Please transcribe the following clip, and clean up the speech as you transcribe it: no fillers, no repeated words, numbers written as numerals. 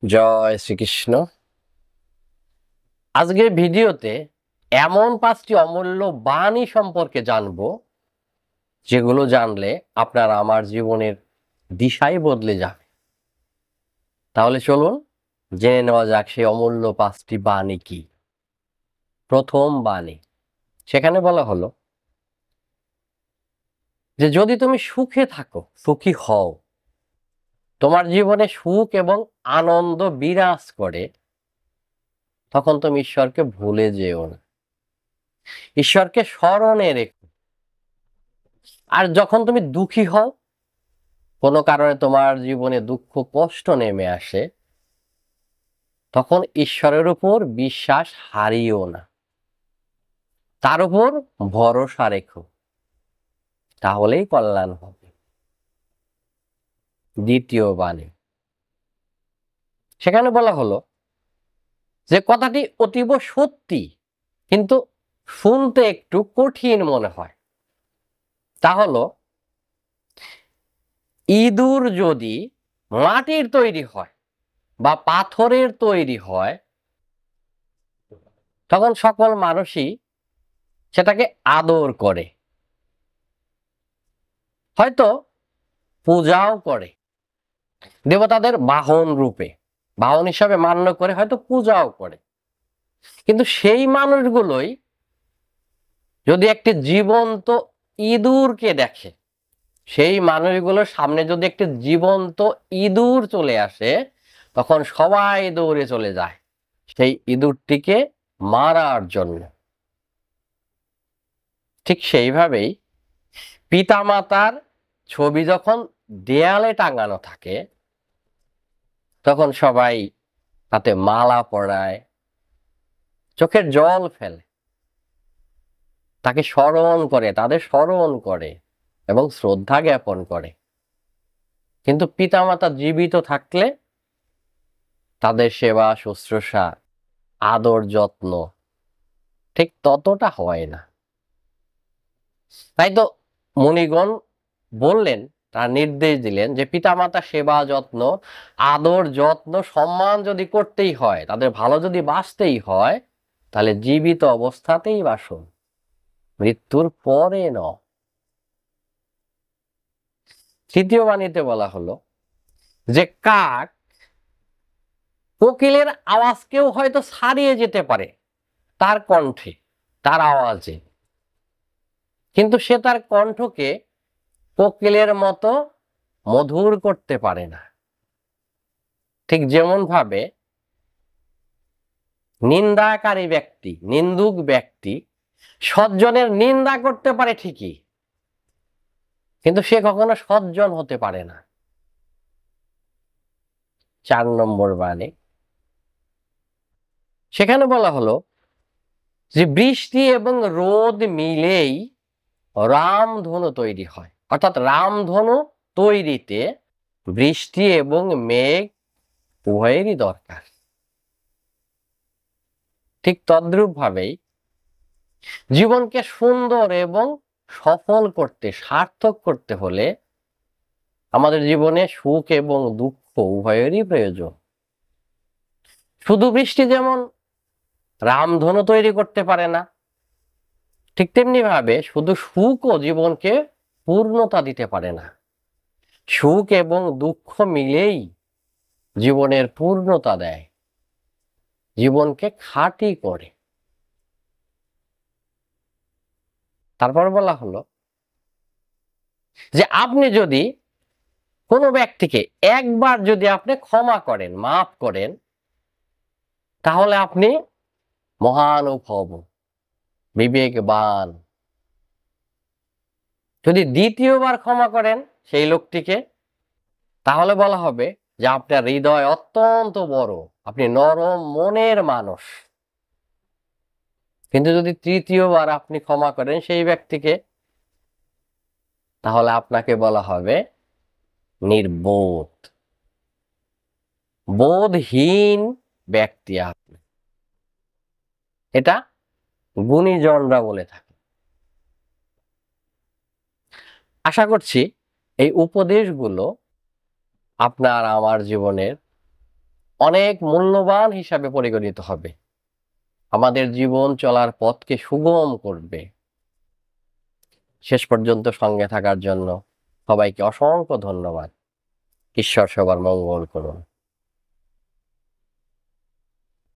জয় শ্রীকৃষ্ণ। আজকের ভিডিওতে এমন 5টি অমূল্য বাণী সম্পর্কে জানবো, যেগুলো জানলে আপনার আমার জীবনের দিশাই বদলে যাবে। তাহলে চলুন জেনে নেওয়া যাক সেই অমূল্য 5টি বাণী কি। প্রথম বাণী, সেখানে বলা হলো যে যদি তুমি সুখে থাকো, সুখী হও, তোমার জীবনে সুখ এবং আনন্দ বিরাজ করে, তখন তুমি ঈশ্বরকে ভুলে যেও না, ঈশ্বরকে স্মরণে রেখো। আর যখন তুমি দুঃখী হও, কোনো কারণে তোমার জীবনে দুঃখ কষ্ট নেমে আসে, তখন ঈশ্বরের উপর বিশ্বাস হারিও না, তার উপর ভরসা রেখো, তাহলেই কল্যাণ হবে। দ্বিতীয় বাণী, সেখানে বলা হলো যে কথাটি অতীব সত্যি, কিন্তু শুনতে একটু কঠিন মনে হয়। তা হলো, ইঁদুর যদি মাটির তৈরি হয় বা পাথরের তৈরি হয়, তখন সকল মানুষই সেটাকে আদর করে, হয়তো পূজাও করে, দেবতাদের বাহন রূপে, বাহন হিসাবে মান্য করে, হয়তো পূজাও করে। কিন্তু সেই মানুষগুলোই যদি একটি জীবন্ত ইঁদুরকে দেখে, সেই মানুষগুলোর সামনে যদি একটি জীবন্ত ইঁদুর চলে আসে, তখন সবাই দৌড়ে চলে যায় সেই ইঁদুরটিকে মারার জন্য। ঠিক সেইভাবেই পিতামাতার ছবি যখন দেয়ালে টাঙানো থাকে, তখন সবাই তাতে মালা পরায়, চোখের জল ফেলে, তাকে স্মরণ করে, তাদের স্মরণ করে এবং শ্রদ্ধা জ্ঞাপন করে। কিন্তু পিতামাতা জীবিত থাকলে তাদের সেবা শুশ্রূষা, আদর যত্ন ঠিক ততটা হয় না। তাই তো মুনিগণ বললেন, তার নির্দেশ দিলেন যে পিতামাতা সেবা যত্ন, আদর যত্ন সম্মান যদি করতেই হয়, তাদের ভালো যদি বাঁচতেই হয়, তাহলে জীবিত অবস্থাতেই বাসুন, মৃত্যুর পরে ন। তৃতীয় বাণীতে বলা হলো যে কাক কোকিলের আওয়াজকেও হয়তো ছাড়িয়ে যেতে পারে তার কণ্ঠে, তার আওয়াজে, কিন্তু সে তার কণ্ঠকে কোকিলের মতো মধুর করতে পারে না। ঠিক যেমন ভাবে নিন্দাকারী ব্যক্তি, নিন্দুক ব্যক্তি সজ্জনের নিন্দা করতে পারে ঠিকই, কিন্তু সে কখনো সজ্জন হতে পারে না। 4 নম্বর বাণী, সেখানে বলা হলো যে বৃষ্টি এবং রোদ মিলেই রামধনু তৈরি হয়, অর্থাৎ রামধনু তৈরিতে বৃষ্টি এবং মেঘ উভয়েরই দরকার। ঠিক তদ্রূপ ভাবেই জীবনকে সুন্দর এবং সফল করতে, সার্থক করতে হলে আমাদের জীবনে সুখ এবং দুঃখ উভয়েরই প্রয়োজন। শুধু বৃষ্টি যেমন রামধনু তৈরি করতে পারে না, ঠিক তেমনি ভাবে শুধু সুখও জীবনকে পূর্ণতা দিতে পারে না। সুখ এবং দুঃখ মিলেই জীবনের পূর্ণতা দেয়, জীবনকে খাঁটি করে। তারপর বলা হলো যে আপনি যদি কোনো ব্যক্তিকে একবার যদি আপনি ক্ষমা করেন, মাফ করেন, তাহলে আপনি মহানুভব, বিবেকবান। যদি দ্বিতীয়বার ক্ষমা করেন সেই লোকটিকে, তাহলে বলা হবে যে আপনার হৃদয় অত্যন্ত বড়, আপনি নরম মনের মানুষ। কিন্তু যদি তৃতীয়বার আপনি ক্ষমা করেন সেই ব্যক্তিকে, তাহলে আপনাকে বলা হবে নির্বোধ, বোধহীন ব্যক্তি আপনি। এটা গুণীজনরা বলে থাকে। আশা করছি এই উপদেশগুলো আপনার আমার জীবনের অনেক মূল্যবান হিসাবে পরিগণিত হবে, আমাদের জীবন চলার পথকে সুগম করবে। শেষ পর্যন্ত সঙ্গে থাকার জন্য সবাইকে অসংখ্য ধন্যবাদ। ঈশ্বর সবার মঙ্গল করুন।